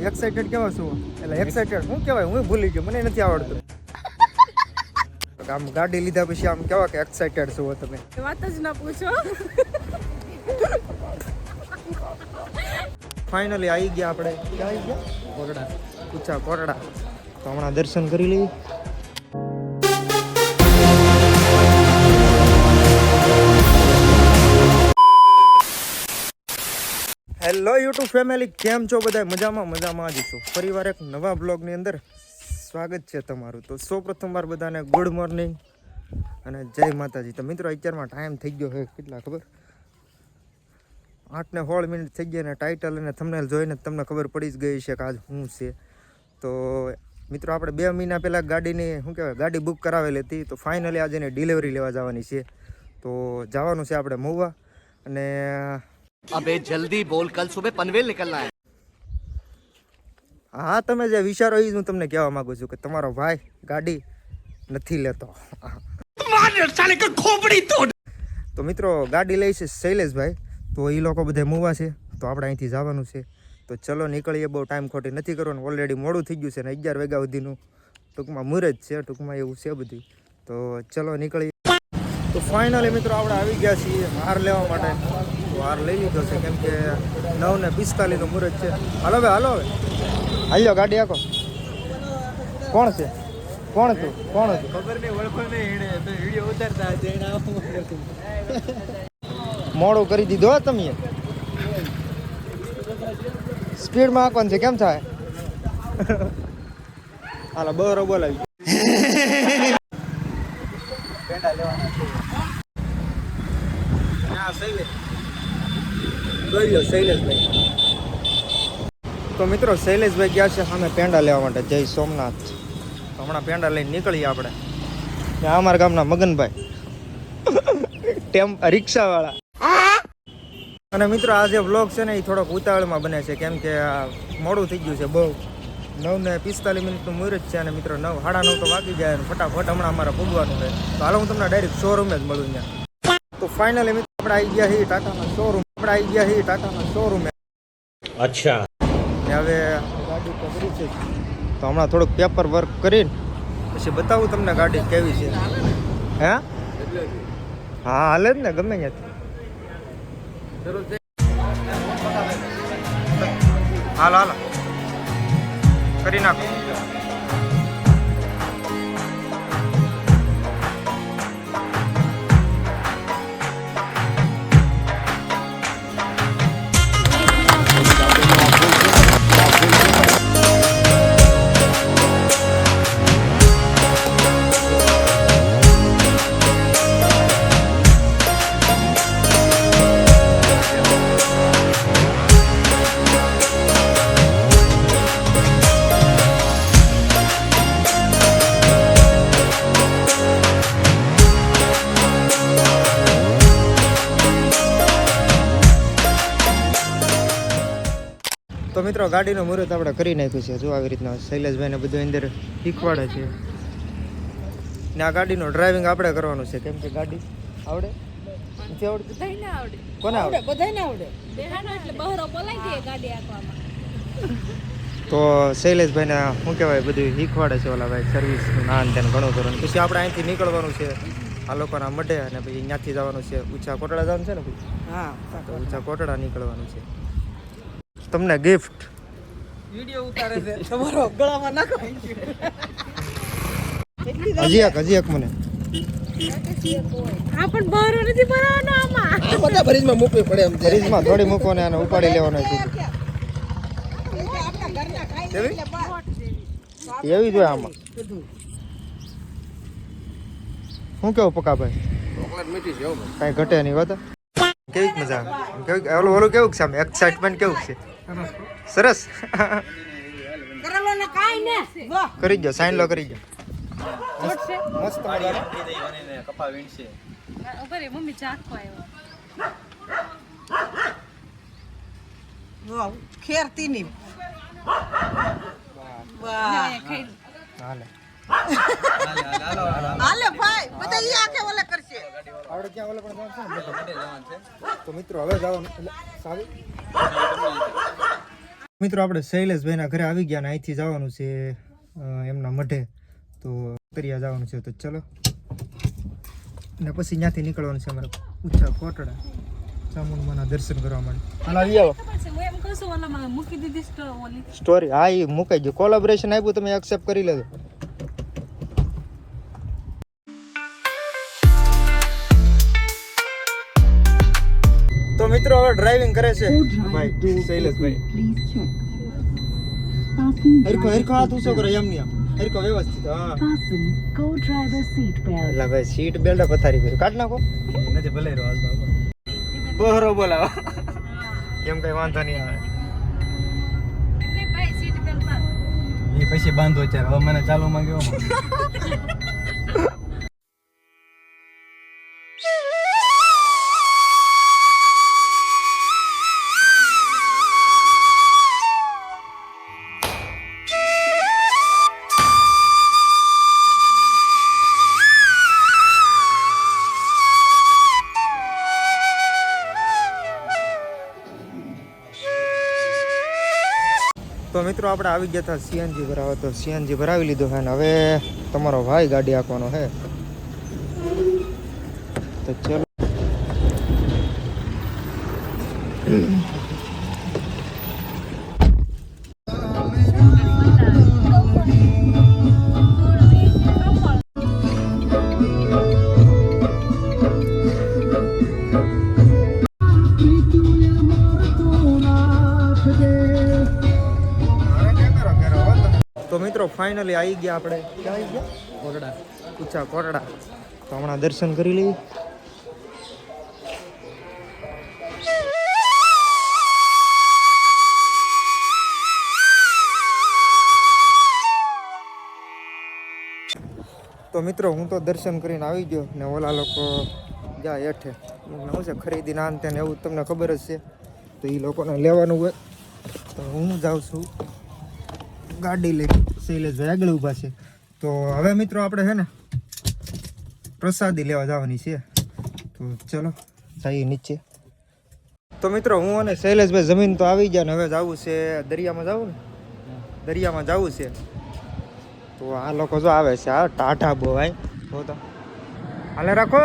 Excited કેવા છો એટલે એક્સાઇટેડ શું કહેવાય હું ભૂલી ગયો મને નથી આવડતું આમ ગાડી લીધા પછી આમ કેવા કે એક્સાઇટેડ છો તમે વાત જ ના પૂછો ફાઇનલી આવી ગયા આપણે ક્યાં આવી ગયા કોરડા ઊંચા કોરડા તો હમણાં દર્શન કરી લઈએ હેલો યુટ્યુબ ફેમિલી કેમ છો બધા મજામાં જ છો ફરીવાર એક નવા બ્લોગની અંદર સ્વાગત છે તમારું તો સૌપ્રથમ વાર બધાને ગુડ મોર્નિંગ અને જય માતાજી તો મિત્રો અત્યારમાં ટાઈમ થઈ ગયો છે કેટલા ખબર 8:16 થઈ ગયા ને ટાઇટલ અને થંબનેલ જોઈને તમને ખબર પડી જ ગઈ છે કે આજ શું છે તો મિત્રો આપણે 2 મહિના પહેલાં ગાડીની શું કહેવાય ગાડી બુક કરાવેલી હતી તો ફાઇનલી આજે એની ડિલિવરી લેવા જવાની છે તો જવાનું છે આપણે મહુવા અને अबे जल्दी बोल कल सुबह पनवेल निकलना है હા તમે જે વિચારો એ હું તમને કહેવા માંગુ છું કે તમારો ભાઈ ગાડી નથી લેતો તો મિત્રો ગાડી લઈ છે શૈલેષભાઈ તો એ લોકો બધા મૂવા છે તો આપણે અહીંથી જવાનું છે તો ચલો નીકળીએ બહુ ટાઈમ ખોટી નથી કરવાનું ઓલરેડી મોડું થઈ ગયું છે ને 11 વાગ્યા સુધીનું ટૂંકમાં મુહૂર્ત છે ટૂંકમાં એવું છે બધું તો ચલો નીકળીએ તો ફાઇનલી મિત્રો આપણે આવી ગયા છીએ હાર લેવા માટે હાર લઈ લીધો છે કેમ કે 9:45 મુહૂર્ત છે હાલો હવે હાલ્યો ગાડી આખો કોણ છે કોણ હતું ખબર નહીં ઓળખો નહીં એને તો વિડિયો ઉતારતા જઈને મોડું કરી દીધો તમે સ્પીડમાં આંકવાનું છે કેમ થાય હાલો બરો બોલાવી પેંડા લેવાના શૈલેષભાઈ તો મિત્રો શૈલેષભાઈ ગયા છે સામે પેંડા લેવા માટે જય સોમનાથ હમણાં પેંડા લઈને નીકળીએ આપણે ત્યાં અમારા ગામના મગનભાઈ રિક્ષાવાળા અને મિત્રો આ જે વ્લોગ છે ને એ થોડોક ઉતાવળમાં બને છે કેમ કે મોડું થઈ ગયું છે બહુ 9:45 મુહૂર્ત છે અને મિત્રો 9:30 તો વાગી જાય અને ફટાફટ હમણાં અમારે પૂગવાનું છે તો હાલો હું તમને ડાયરેક્ટ શોરૂમે જ મળું ત્યાં તો ફાઇનલી મિત્રો આપણે આવી ગયા છીએ ટાટાના શોરૂમ अच्छा હવે ગાડી પકડી છે તો હમણાં થોડુંક પેપર વર્ક કરીને પછી બતાવું તમને ગાડી કેવી છે હે હા હાલે જ ને ગમે ત્યાંથી હાલો કરી નાખો તો મિત્રો ગાડીનું મુહૂર્ત આપણે કરી નાખ્યું છે જો આવી રીતના શૈલેષભાઈને બધું અંદર શીખવાડે છે ને આ ગાડીનું ડ્રાઇવિંગ આપણે કરવાનું છે કેમ કે ગાડી આવડે નથી આવડતું બધાયને આવડે કોને આવડે બધાયને આવડે બેહાનો એટલે બહરો બોલાઈ ગઈ ગાડી આંકવામાં તો શૈલેષભાઈને શું કહેવાય બધું શીખવાડે છે ઓલા ભાઈ સર્વિસ નાન તેને ઘણું કરવાનું પછી આપણે અહીંથી નીકળવાનું છે આ લોકોના મઢે અને પછી અહીંયાથી જવાનું છે ઊંચા કોટડા જવાનું છે ને ભાઈ હા તો ઊંચા કોટડા નીકળવાનું છે તમને ગિફ્ટ વિડિયો ઉતારે છે તમારો ગળામાં નાખો હજી એક મને આ પણ બહરો નથી ભરાવાનો આમાં આ બધા ફ્રીજમાં મૂકવી પડે એમ ફ્રીજમાં થોડી મૂકો ને આને ઉપાડી લેવાનો છે એવી જોઈએ આમાં શું કેવું પકાભાઈ ચોકલેટ મીઠી છે કાંઈ ઘટે નહીં વાત કેવી મજા આવે ઓલું કેવું છે આમ એક્સાઇટમેન્ટ કેવું છે સરસ કરવાનો કાઈ ને વાહ કરી દો સાઈન લો કરી દો મસ્ત કપા વીણશે ઉપર મમ્મી ચાખવા આવ્યો વાહ ખેરતી ની વાહ હાલે હાલે ભાઈ બધા ઈ આકે ઓલે કરશે આવડે ક્યાં ઓલે પણ જવાનું છે તો મિત્રો હવે જવાનું સારું મિત્રો આપણે શૈલેષભાઈના ઘરે આવી ગયા ને અહીંથી જવાનું છે એમના મઢે, તો તરિયા જવાનું છે. તો ચલો, ને પછી ત્યાંથી નીકળવાનું છે અમારે ઊંચા કોટડા ચામુંડમાના દર્શન કરવા માટે. ખબર છે હું એમ કહું છું ઓલામાં મૂકી દીધી ઓલી સ્ટોરી હા એ મુકાઈ ગયું, કોલેબોરેશન આપ્યું, તમે એક્સેપ્ટ કરી લેજો. તો મિત્રો હવે ડ્રાઇવિંગ કરે છે ભાઈ શૈલેષભાઈ. હરખો હરખો હાથ ઊંચો કરો, એમ નહીં, હરખો વ્યવસ્થિત. હા એટલે ભાઈ સીટ બેલ્ટ પથારી કર્યું, કાઢ નાખો. નથી ભલે રહ્યો હાલતો બહરો બોલાવો એમ કઈ વાંધો નહીં આવે. એટલે ભાઈ સીટ બેલ્ટ બાંધ. એ પછી બાંધો ચાર, હવે મને ચાલુ માં ગયો. તો મિત્રો આપણે આવી ગયા હતા સીએનજી ભરાવા, તો સીએનજી ભરાવી લીધો છે ને હવે તમારો ભાઈ ગાડી આપવાનો છે. તો ચલો તો મિત્રો ફાઇનલી આવી ગયા આપણે. ક્યાં આવી ગયા? કોટડા. ઊંચા કોટડા. તો હમણાં દર્શન કરી લઈએ. તો મિત્રો હું તો દર્શન કરીને આવી ગયો ને ઓલા લોકો જાય હેઠે શું છે ખરીદી ના અંતે ને એવું તમને ખબર જ છે. તો એ લોકોને લેવાનું હોય તો હું જાઉં છું ગાડી લઈ. શૈલેષભાઈ આગળ ઊભા છે. તો હવે મિત્રો આપણે છે ને પ્રસાદી લેવા જવાની છે. તો ચલો જઈએ નીચે. તો મિત્રો હું અને શૈલેષભાઈ જમીન તો આવી ગયા ને હવે જવું છે દરિયામાં, જવું ને દરિયામાં જવું છે. તો આ લોકો જો આવે છે, આ ટાઢા બહુ ભાઈ બહુ. તો હાલે રાખો.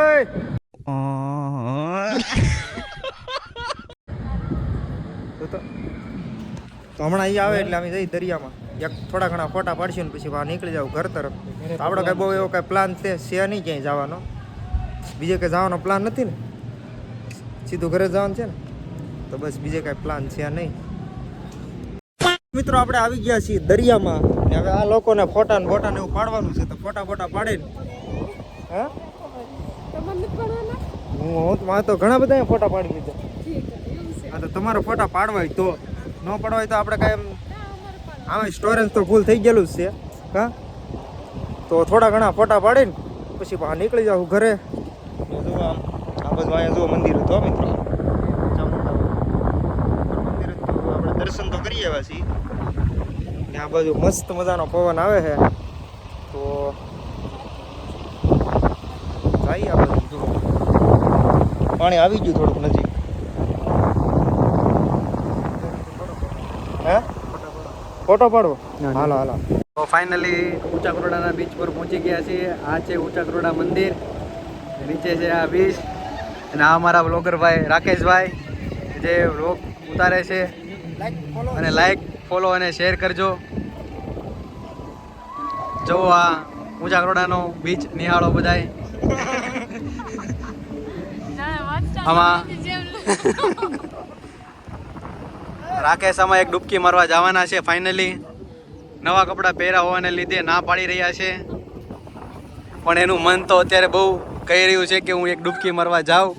તો હમણાં અહીંયા આવે એટલે અમે જઈ દરિયામાં એક થોડા ઘણા ફોટા પાડશું ને પછી બહાર નીકળી જાવ ઘર તરફ. તો આપણો કાંઈ બહુ એવો કાંઈ પ્લાન છે નહીં ક્યાંય જવાનો, બીજે કંઈ જવાનો પ્લાન નથી ને, સીધું ઘરે જવાનું છે ને. તો બસ બીજે કાંઈ પ્લાન છે નહીં. મિત્રો આપણે આવી ગયા છીએ દરિયામાં ને હવે આ લોકોને ફોટા ને બોટા ને એવું પાડવાનું છે. તો ફોટા પાડીને હા હું તો ઘણા બધા ફોટા પાડી લીધા. હા તો તમારે ફોટા પાડવા હોય તો, ન પાડવા હોય તો આપણે કાંઈ એમ આમાં સ્ટોરેજ તો ફૂલ થઈ ગયેલું જ છે. હા તો થોડા ઘણા ફોટા પાડીને પછી બહાર નીકળી જાવ ઘરે. જુઓ આમ આ બધું અહીંયા જુઓ મંદિર હતું મિત્રો, ચામુંડા મંદિર હતું. આપણે દર્શન તો કરી આવ્યા છીએ. આ બાજુ મસ્ત મજાનો પવન આવે છે. તો જઈએ આ બાજુ. જુઓ પાણી આવી ગયું થોડુંક નજીક. હે ફોટો પાડવો? હાલો હાલો. તો ફાઇનલી ઊંચા કોટડાના બીચ પર પહોંચી ગયા છીએ. આ છે ઊંચા કોટડા મંદિર, નીચે છે આ બીચ, અને આ અમારા બ્લોગર ભાઈ રાકેશભાઈ જે બ્લોગ ઉતારે છે. અને લાઈક ફોલો અને શેર કરજો. જો આ ઊંચા કોટડાનો બીચ નિહાળો બધાય. આમાં રાકેશ આમાં એક ડૂબકી મારવા જવાના છે. ફાઇનલી નવા કપડાં પહેર્યા હોવાને લીધે ના પાડી રહ્યા છે, પણ એનું મન તો અત્યારે બહુ કહી રહ્યું છે કે હું એક ડૂબકી મારવા જાઉં.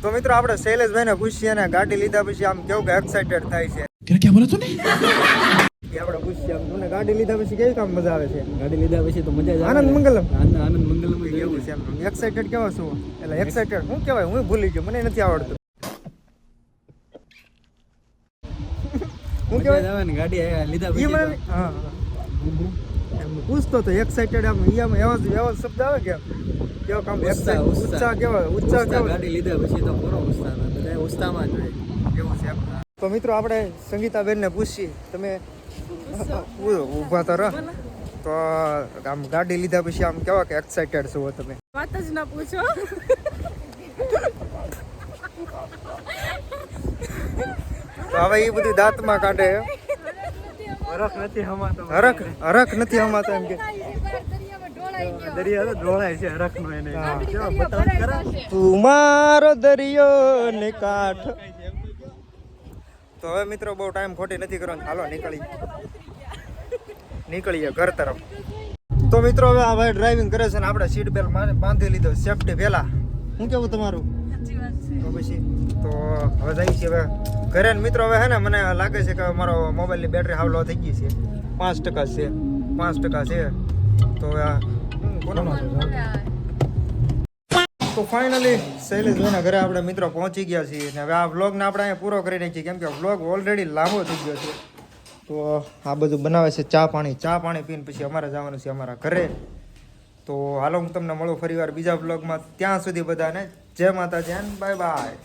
તો મિત્રો આપણે શૈલેષભાઈને પૂછીએ ને ગાડી લીધા પછી આમ કેવું કે એક્સાઇટેડ થાય છે. ક્યાં બોલા તું? આપણે પૂછીએ આમ તમને ગાડી લીધા પછી કેવી કામ મજા આવે છે? ગાડી લીધા પછી તો મજા જ આવે. આનંદ મંગલમ. આનંદ મંગલમ એવું છે. એમ એક્સાઇટેડ કેવા છો? એટલે એક્સાઇટેડ શું કહેવાય હું ભૂલી ગયો, મને નથી આવડતું. હું કહેવાય આવે ને ગાડી લીધા પછી મને હા એમ પૂછતો તો એક્સાઇટેડ આમ એવો શબ્દ આવે કે કેવો કામ ઉત્સાહ કેવા ઉત્સાહ કેવો? ગાડી લીધા પછી તો પૂરો ઉત્સાહ, બધા ઉત્સાહમાં જ હોય એવું છે. તો મિત્રો આપણે સંગીતાબેનને પૂછીએ તમે ઊભા તો રહો તો આમ ગાડી લીધા પછી આમ કેવા કે એક્સાઇટેડ છો તમે? વાત જ ના પૂછો. તો હવે એ બધું દાંતમાં કાઢે. હરખ નથી હમાતો. હરખ નથી હમાતો એમ કે દરિયા તો ઢોળાય છે હરખ નો એને. હા. કેવા બતાવ કરા. તું મારો દરિયો ને કાંઠ. તો હવે મિત્રો બહુ ટાઈમ ખોટી નથી કરવાનો, હાલો નીકળીએ ઘર તરફ. તો મિત્રો હવે આ ભાઈ ડ્રાઇવિંગ કરે છે ને આપણે સીટ બેલ્ટ બાંધી લીધો સેફટી પહેલા. શું કેવું તમારું? તો પછી તો હવે જઈએ છીએ હવે ઘરે ને મિત્રો. હવે હે ને મને લાગે છે કે મારો મોબાઈલની બેટરી હાવ લો થઈ ગઈ છે, 5% છે, 5% છે. તો હવે તો ફાઇનલી શૈલેષભાઈના ઘરે આપણે મિત્રો પહોંચી ગયા છીએ અને હવે આ વ્લોગને આપણે અહીંયા પૂરો કરી નાખીએ કેમ કે વ્લોગ ઓલરેડી લાંબો થઈ ગયો છે. તો આ બધું બનાવે છે ચા પાણી પીને પછી અમારે જવાનું છે અમારા ઘરે. તો હાલો હું તમને મળું ફરીવાર બીજા વ્લોગમાં. ત્યાં સુધી બધાને જય માતાજી એન્ડ બાય બાય.